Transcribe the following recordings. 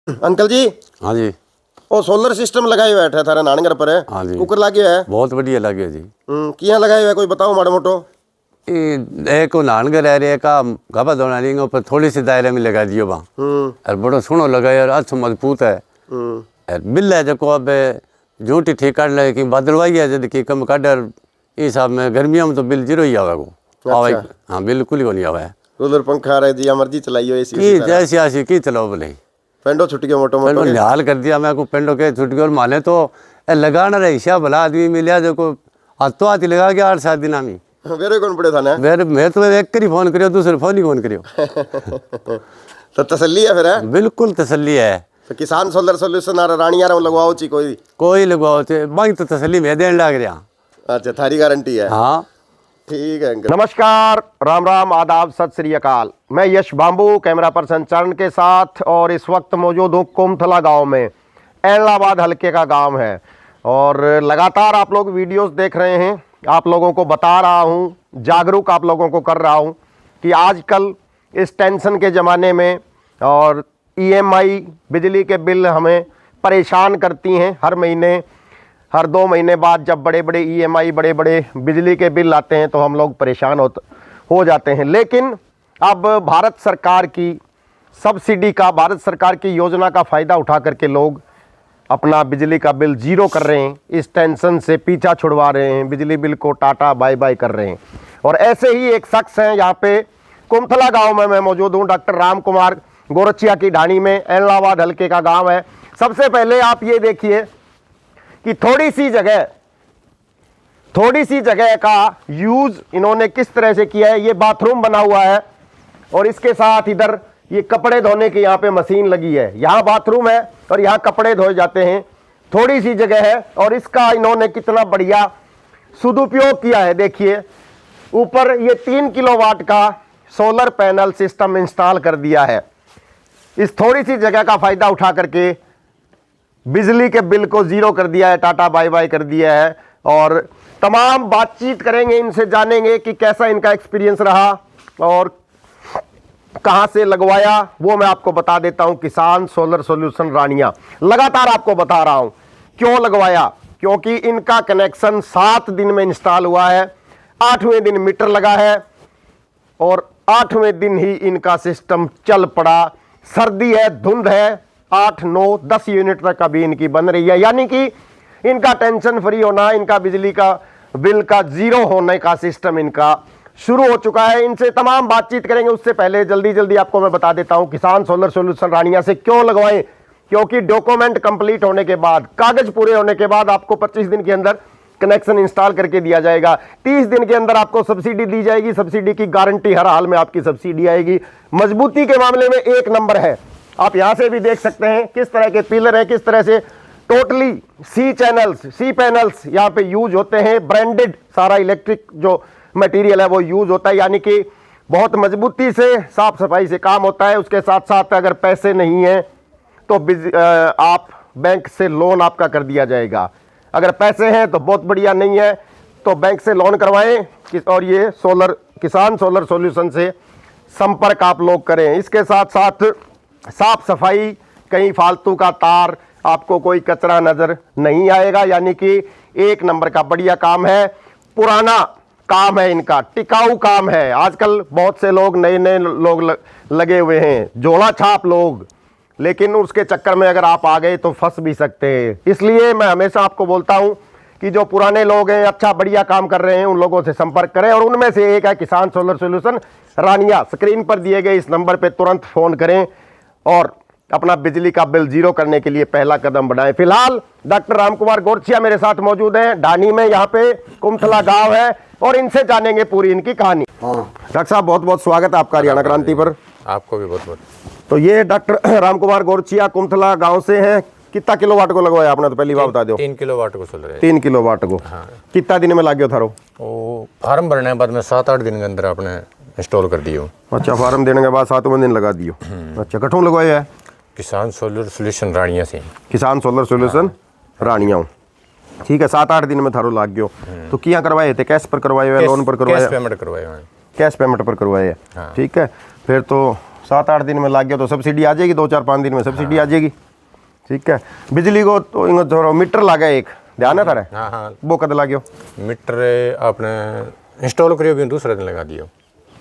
Uncle जी। हाँ जी। ओ solar system लगाए हुआ है थारा नानगर पर है। हाँ जी। कुकर लागे है। बहुत बढ़िया लगे जी। किया लगाए हुआ है कोई बताओ माड़ा मोटो। एक को नानगर है रे का गबा दोना नहीं ऊपर थोड़ी सी दायरे में लगा दियो बा। और बड़ो सुनो लगा यार अच्छा मजबूत है। और बिल है जो अब झूठी ठीक काट ले कि बदलवाई है जब कि कम काटर इस हिसाब में गर्मियों में तो बिल जीरो ही आवा को आवा। हाँ बिल्कुल ही नहीं आवा है। कूलर पंखा रहे जी मर्जी चलाइयो एसी की जैसी आसी की चलाओ बोले पेंडो छुट गया मोटो मोटो निहाल कर दिया मैं को पेंडो के छुट गया और माने तो लगाना रही हिसाब भला आदमी मिला जो को हाथों हाथ लगा के 8-7 दिन में वेरे कौन पड़े था ना मैं तो एक करी फोन करियो दूसरे फोन ही फोन करियो। तो तसल्ली है फिर है? बिल्कुल तसल्ली है। तो किसान सोलर सोल्यूशन आ रानिया रो लगवाओ ची कोई लगवाओ चे बाकी तो तसल्ली में देने लग रहा। अच्छा थारी गारंटी है। हाँ ठीक है अंकल। नमस्कार, राम राम, आदाब, सत श्री अकाल। मैं यश बाम्बू कैमरा पर्सन चरण के साथ और इस वक्त मौजूद हूँ कुमथला गांव में। एलनाबाद हलके का गांव है और लगातार आप लोग वीडियोस देख रहे हैं। आप लोगों को बता रहा हूँ, जागरूक आप लोगों को कर रहा हूँ कि आजकल इस टेंशन के ज़माने में और EMI बिजली के बिल हमें परेशान करती हैं। हर महीने हर 2 महीने बाद जब बड़े बड़े EMI बड़े बड़े बिजली के बिल आते हैं तो हम लोग परेशान हो जाते हैं। लेकिन अब भारत सरकार की सब्सिडी का, भारत सरकार की योजना का फ़ायदा उठा करके लोग अपना बिजली का बिल ज़ीरो कर रहे हैं। इस टेंशन से पीछा छुड़वा रहे हैं, बिजली बिल को टाटा बाय बाय कर रहे हैं। और ऐसे ही एक शख्स हैं यहाँ पे कुमथला गाँव में मैं मौजूद हूँ। डॉक्टर राम कुमार गोरचिया की ढाणी में, एलनाबाद हल्के का गाँव है। सबसे पहले आप ये देखिए कि थोड़ी सी जगह का यूज इन्होंने किस तरह से किया है। ये बाथरूम बना हुआ है और इसके साथ इधर ये कपड़े धोने की यहाँ पे मशीन लगी है। यहाँ बाथरूम है और यहाँ कपड़े धोए जाते हैं। थोड़ी सी जगह है और इसका इन्होंने कितना बढ़िया सदुपयोग किया है। देखिए ऊपर ये 3 किलोवाट का सोलर पैनल सिस्टम इंस्टॉल कर दिया है। इस थोड़ी सी जगह का फायदा उठा करके बिजली के बिल को ज़ीरो कर दिया है, टाटा बाय बाय कर दिया है। और तमाम बातचीत करेंगे इनसे, जानेंगे कि कैसा इनका एक्सपीरियंस रहा और कहां से लगवाया वो मैं आपको बता देता हूं। किसान सोलर सॉल्यूशन रानिया लगातार आपको बता रहा हूं क्यों लगवाया, क्योंकि इनका कनेक्शन 7 दिन में इंस्टॉल हुआ है। 8वें दिन मीटर लगा है और 8वें दिन ही इनका सिस्टम चल पड़ा। सर्दी है, धुंध है, 8, 9, 10 यूनिट तक अभी इनकी बन रही है। यानी कि इनका टेंशन फ्री होना, इनका बिजली का बिल का ज़ीरो होने का सिस्टम इनका शुरू हो चुका है। इनसे तमाम बातचीत करेंगे। उससे पहले जल्दी आपको मैं बता देता हूं किसान सोलर सॉल्यूशन रानिया से क्यों लगवाएं, क्योंकि डॉक्यूमेंट कंप्लीट होने के बाद, कागज पूरे होने के बाद आपको 25 दिन के अंदर कनेक्शन इंस्टॉल करके दिया जाएगा। 30 दिन के अंदर आपको सब्सिडी दी जाएगी। सब्सिडी की गारंटी, हर हाल में आपकी सब्सिडी आएगी। मजबूती के मामले में 1 नंबर है। आप यहां से भी देख सकते हैं किस तरह के पिलर है, किस तरह से टोटली सी पैनल्स यहाँ पे यूज होते हैं। ब्रांडेड सारा इलेक्ट्रिक जो मटेरियल है वो यूज होता है, यानी कि बहुत मजबूती से, साफ सफाई से काम होता है। उसके साथ साथ अगर पैसे नहीं हैं तो आप बैंक से लोन आपका कर दिया जाएगा। अगर पैसे हैं तो बहुत बढ़िया, नहीं है तो बैंक से लोन करवाएं और ये किसान सोलर सॉल्यूशन से संपर्क आप लोग करें। इसके साथ साथ साफ सफाई, कहीं फालतू का तार, आपको कोई कचरा नजर नहीं आएगा। यानी कि 1 नंबर का बढ़िया काम है। पुराना काम है इनका, टिकाऊ काम है। आजकल बहुत से लोग नए लोग लगे हुए हैं, झोला छाप लोग, लेकिन उसके चक्कर में अगर आप आ गए तो फंस भी सकते हैं। इसलिए मैं हमेशा आपको बोलता हूं कि जो पुराने लोग हैं, अच्छा बढ़िया काम कर रहे हैं, उन लोगों से संपर्क करें। और उनमें से एक है किसान सोलर सॉल्यूशन रानिया। स्क्रीन पर दिए गए इस नंबर पर तुरंत फ़ोन करें और अपना बिजली का बिल ज़ीरो करने के लिए पहला कदम बढ़ाएं। फिलहाल डॉक्टर राम कुमार गोरचिया मेरे साथ मौजूद हैं ढाणी में, यहाँ पे कुमथला गांव है और इनसे जानेंगे पूरी इनकी कहानी। डॉक्टर साहब बहुत बहुत स्वागत है आपका हरियाणा क्रांति पर। आपको भी बहुत बहुत। तो ये डॉक्टर राम कुमार गोरचिया कुमथला गांव से हैं। कितना किलोवाट को लगवाया आपने, तो पहली बात बता दो। 3 किलोवाट को चल रहा है। 3 किलोवाट को। हाँ। कितना दिन में लग गया थारो? वो फार्म भरने के बाद में 7-8 दिन के अंदर आपने इंस्टॉल कर दियो। अच्छा, फार्म देने के बाद 7वें दिन लगा दियो। अच्छा, कठों लगवाया है? किसान सोलर सॉल्यूशन रानिया से। किसान सोलर सॉल्यूशन रानिया, ठीक है। 7-8 दिन में थारो लाग गयो। तो किया करवाए थे? कैश पर करवाए हुए, लोन पर करवाए? कैश पेमेंट करवाए हुए। कैश पेमेंट पर करवाए, ठीक है। फिर तो 7-8 दिन में लाग गया तो सब्सिडी आ जाएगी, 2-4-5 दिन में सब्सिडी आ जाएगी। ठीक है। बिजली को तो इंगो थोड़ा मीटर लगा एक, ध्यान है थारे? हाँ हाँ वो कद लाग्यो? मीटर आपने इंस्टॉल करियो भी दूसरे दिन लगा दियो।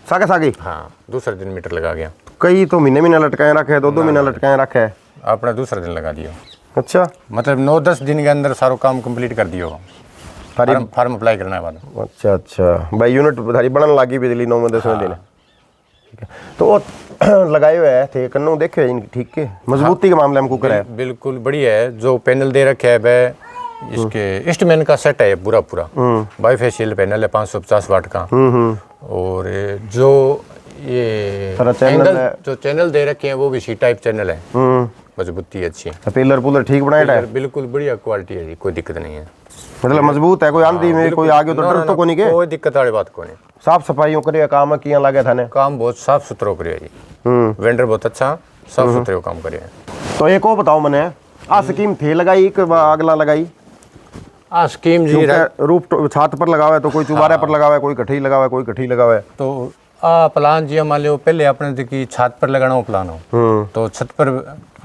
सागे सागे? हाँ दूसरे दिन मीटर लगा गया। कई तो महीने लटकाए रखे है, 2-2 महीना लटकाए रखे है। आपने दूसरे दिन लगा दियो। अच्छा, मतलब 9-10 दिन के अंदर सारो काम कंप्लीट कर दियो। फार्म अप्लाई करना है बाद। अच्छा अच्छा भाई, यूनिट थारी बनन लागी बिजली 9-10 दिन। ठीक है। तो वो लगाए हुए है थे कन्नू देखे इनकी, ठीक है, मजबूती के मामले में कुकर है बिल्कुल बढ़िया है। जो पैनल दे रखे है वह इसके ईस्टमैन का सेट है पूरा पूरा। बाईफेशियल पैनल है 550 वाट का। और जो ये एंगल जो चैनल दे रखे हैं वो भी सी टाइप चैनल है। मजबूती अच्छी है। पिलर पुलर ठीक बनाया है? बिल्कुल बढ़िया क्वालिटी है जी, कोई दिक्कत नहीं है। मतलब मजबूत है, कोई आंधी में कोई आगे तो डर तो कोनी के? कोई दिक्कत वाली बात कोनी। साफ सफाई करिए काम किया लगे थाने? काम बहुत साफ सुथरा करिए जी। वेंडर बहुत अच्छा साफ सुथरे काम करिए। तो एक और बताओ मैंने, आ स्कीम थे लगाई कि अगला लगाई? आ स्कीम जी रूफ छत पर लगावे तो कोई चुबारे पर लगावे, कोई कठी लगावे, कोई कठी लगावे। तो आ प्लान जी मान लो पहले अपने की छत पर लगाना प्लान हो तो छत पर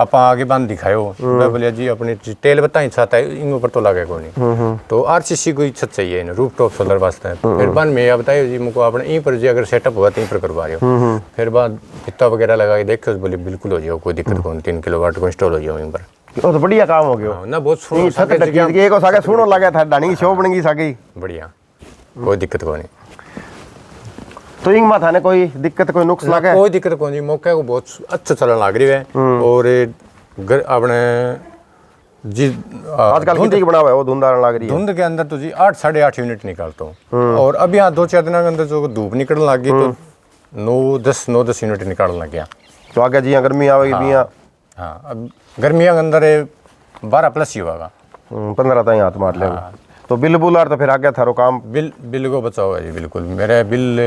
आप आगे बांध दिखायो। मैं बोलिया जी अपनी टेल बताई छत है इन ऊपर तो लगे को नहीं। तो आरसीसी कोई छत चाहिए ना, रूफ टॉप सोलर वास्ते। फिर बाद में आप बताइए जी मुझको आपने यहीं पर जी अगर सेटअप हुआ तो यहीं पर करवा रहे हो। फिर बाद फित्ता वगैरह लगा के देखो, बोले बिल्कुल हो जाओ, कोई दिक्कत को 3 किलोवाट को इंस्टॉल हो जाओ यहीं पर। ओ तो बढ़िया काम हो गया ना, बहुत सुनो छत टकी के एको सागे सुनो लगा था डानी शो बनेगी सागी बढ़िया, कोई दिक्कत को नहीं। तो इंग माथा ने कोई दिक्कत कोई नुक्स लगा? कोई दिक्कत को नहीं, मौके को बहुत अच्छा चलन लग रही है। और अपने जी आजकल कितनी बना हुआ है वो धुंधारण लग रही है? धुंध के अंदर तो जी 8-8.5 यूनिट निकालता हूँ। और अब यहाँ 2-4 दिनों के अंदर जो धूप निकलने लग गई तो 9-10 यूनिट निकालने लग गया। तो आगे जी गर्मी आवेगी बिया? हाँ अब गर्मियों के अंदर 12+ ही होगा। 15 तक हाथ मार ले। तो बिल बुलार तो फिर आगे थारो काम? बिल को बचाओ है जी बिल्कुल। मेरे बिल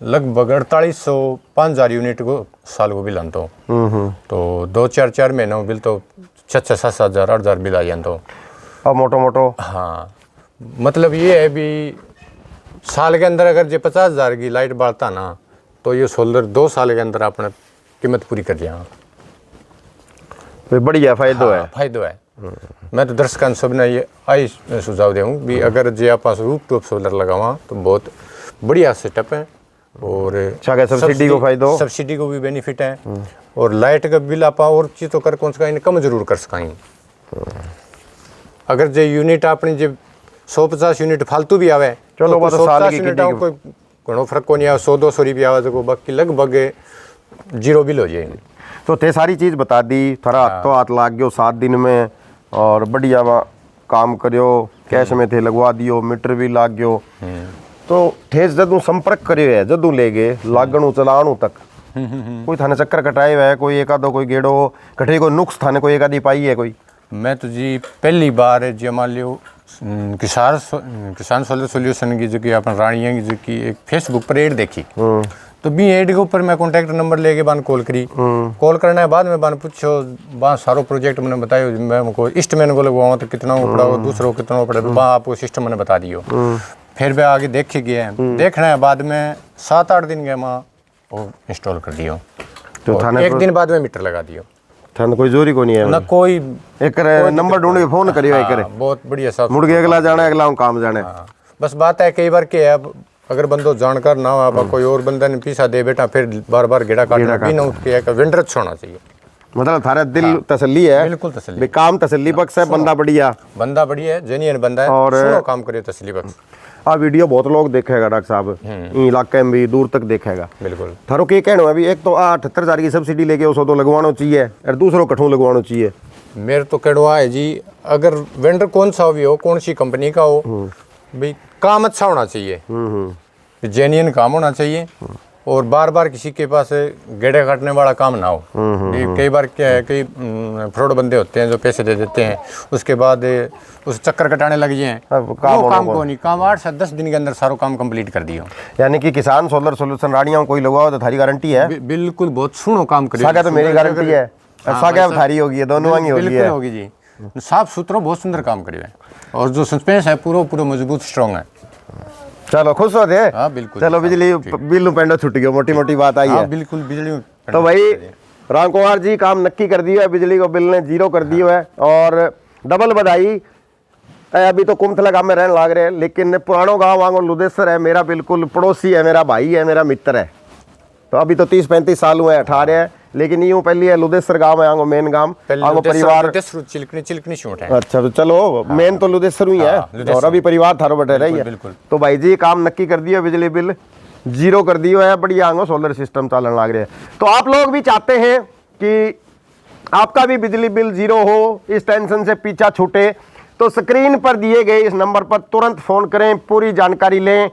लगभग 4800-5000 यूनिट को साल को बिल आता हूँ। तो 2-4 महीनों बिल तो 6-7 बिल आ जाता हूँ। अब मोटो हाँ मतलब ये है भी साल के अंदर अगर जो 50,000 की लाइट बाढ़ता ना तो ये सोलर 2 साल के अंदर अपने कीमत पूरी कर दिया। बढ़िया फायदो है। फायदो है। मैं तो दर्शकों सब ने ये आई सुझाव दूँ भी अगर जे आप रूफ टॉप सोलर लगावा तो बहुत बढ़िया सेटअप है। और सब्सिडी को फायदो, सब्सिडी को भी बेनिफिट है। और लाइट का बिल आप और चीज तो कर कौन सा कम जरूर कर सकें। अगर जे यूनिट अपनी जो 150 यूनिट फालतू भी आवे चलो तो 150 यूनिट कोई घणो फर्क को नहीं आवे, 100-200 रुपया आवे तो बाकी लगभग 0 बिल हो जाए। तो ते सारी चीज बता दी, थारा हाथों हाथ लाग गयो 7 दिन में और बढ़िया काम करियो, कैश में थे लगवा दियो, मीटर भी लाग गयो। तो ठेस जदू संपर्क करियो है जदू ले गए लागणू चलाणू तक कोई थाने चक्कर कटाए हुआ है? कोई एक आधो कोई गेड़ो कटे कोई नुक्स थाने कोई एक आधी पाई है कोई? मैं तो जी पहली बार जी मान लियो किसान सोलर सोल्यूशन की जो कि अपन रानिया की जो कि एक फेसबुक पर एड देखी तो बी एड के ऊपर मैं कॉन्टैक्ट नंबर लेके बान कॉल करी। कॉल करने के बाद में बान पूछो वहाँ सारो प्रोजेक्ट मैंने बतायो। मैं उनको ईस्टमैन को लगवाऊँ तो कितना पड़ा हो, दूसरों को कितना पड़ा, वहाँ आपको सिस्टम मैंने बता दियो। फिर वे आगे देखे गए देखने के बाद में 7-8 दिन गए वहाँ वो इंस्टॉल कर दियो। तो थाने 1 दिन बाद में मीटर लगा दियो। थाने कोई जोरी को नहीं है ना, कोई एक नंबर ढूंढ के फोन करियो एक बहुत बढ़िया साहब मुड़ के अगला जाना अगला काम जाने। बस बात है कई बार क्या है अगर बंदो जानकार ना हो आप कोई और बंदा ने पीछा दे बेटा फिर बार गेड़ा काटना भी ना उठके का वेंडर होना चाहिए। मतलब थारा दिल तसल्ली है? बिल्कुल तसल्ली, काम तसल्ली बख्श है। बंदा बढ़िया है, जेन्युइन बंदा है और सुनो काम करिए तसल्ली बख्श। आ वीडियो बहुत लोग देखेगा डॉक्टर साहब, इलाके में भी दूर तक देखेगा। बिल्कुल थारो के कहना है भी एक तो 78,000 की सब्सिडी लेके उसको तो लगवाना चाहिए और दूसरों कठों लगवाना चाहिए। मेरे तो कहना है जी अगर वेंडर कौन सा भी हो, कौन सी कंपनी का हो, भाई काम अच्छा होना चाहिए, जेन्युइन काम होना चाहिए और बार बार किसी के पास गेड़े काटने वाला काम ना हो। कई बार क्या है कई फ्रॉड बंदे होते हैं जो पैसे दे देते हैं उसके बाद उस चक्कर कटाने लग जाए। काम को नहीं, काम 8 से 10 दिन के अंदर सारा काम कंप्लीट कर दियो। यानी कि किसान सोलर सोल्यूशन रानिया कोई लगवाओ तो थारी गारंटी है? बिल्कुल बहुत सुनो काम करिए। तो मेरी गारंटी है, थारी होगी, दोनों होगी जी। साफ सुथरा बहुत सुंदर काम करिए और जो सस्पेंस है पूरा मजबूत स्ट्रॉन्ग है। चलो खुश हो थे? हाँ बिल्कुल। चलो बिजली बिल पेंडो छुट गयो, मोटी बात आई है। बिल्कुल बिजली तो भाई राम कुमार जी काम नक्की कर दिया है, बिजली को बिल ने 0 कर दियो है। और डबल बधाई। अभी तो कुमथला गांव में रहने लाग रहे हैं, लेकिन पुरानो गांव वांगो लुदेसर है, मेरा बिल्कुल पड़ोसी है, मेरा भाई है, मेरा मित्र है। तो अभी तो 30-35 साल हुए, 18 है, लेकिन यूं पहली है लुदेसर गांव है, आंगो मेन गांव, आंगो परिवार। चिलकनी छोट है। अच्छा तो चलो मेन तो लुदेसर ही है, और अभी परिवार थारो बैठे रही है। तो भाई जी काम नक्की कर दियो, बिजली बिल 0 कर दियो है, बढ़िया आंगो सोलर सिस्टम चलन लग रहे हैं। तो आप लोग भी चाहते हैं कि आपका भी बिजली बिल 0 हो, इस टेंशन से पीछा छूटे, तो स्क्रीन पर दिए गए इस नंबर पर तुरंत फ़ोन करें, पूरी जानकारी लें,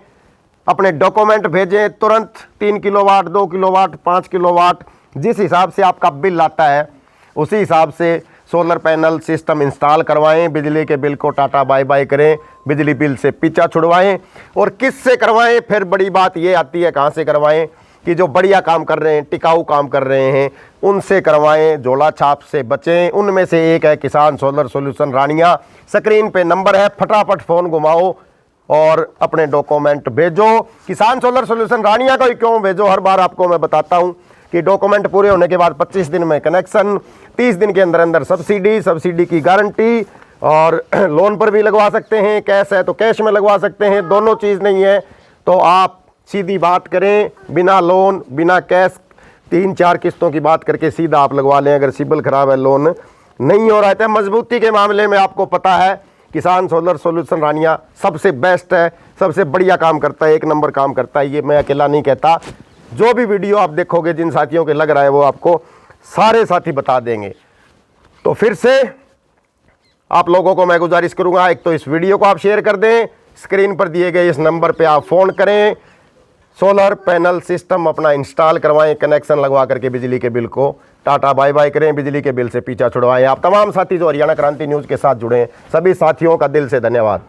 अपने डॉक्यूमेंट भेजें तुरंत। 3 किलोवाट, 2 किलोवाट, 5 किलोवाट, जिस हिसाब से आपका बिल आता है उसी हिसाब से सोलर पैनल सिस्टम इंस्टॉल करवाएं। बिजली के बिल को टाटा बाय बाय करें, बिजली बिल से पीछा छुड़वाएं। और किससे करवाएं, फिर बड़ी बात ये आती है कहाँ से करवाएं, कि जो बढ़िया काम कर रहे हैं, टिकाऊ काम कर रहे हैं, उनसे करवाएं, झोला छाप से बचें। उनमें से एक है किसान सोलर सॉल्यूशन रानिया। स्क्रीन पे नंबर है, फटाफट फ़ोन घुमाओ और अपने डॉक्यूमेंट भेजो। किसान सोलर सॉल्यूशन रानिया का क्यों भेजो, हर बार आपको मैं बताता हूं कि डॉक्यूमेंट पूरे होने के बाद 25 दिन में कनेक्शन, 30 दिन के अंदर अंदर सब्सिडी की गारंटी, और लोन पर भी लगवा सकते हैं, कैश है तो कैश में लगवा सकते हैं, दोनों चीज़ नहीं है तो आप सीधी बात करें, बिना लोन बिना कैश 3-4 किस्तों की बात करके सीधा आप लगवा लें। अगर सिबिल खराब है, लोन नहीं हो रहा है, मजबूती के मामले में आपको पता है किसान सोलर सॉल्यूशन रानिया सबसे बेस्ट है, सबसे बढ़िया काम करता है, 1 नंबर काम करता है। ये मैं अकेला नहीं कहता, जो भी वीडियो आप देखोगे जिन साथियों के लग रहा है वो आपको सारे साथी बता देंगे। तो फिर से आप लोगों को मैं गुजारिश करूंगा, एक तो इस वीडियो को आप शेयर कर दें, स्क्रीन पर दिए गए इस नंबर पे आप फ़ोन करें, सोलर पैनल सिस्टम अपना इंस्टॉल करवाएं, कनेक्शन लगवा करके बिजली के बिल को टाटा बाय बाय करें, बिजली के बिल से पीछा छुड़वाएं। आप तमाम साथी जो हरियाणा क्रांति न्यूज़ के साथ जुड़े हैं, सभी साथियों का दिल से धन्यवाद।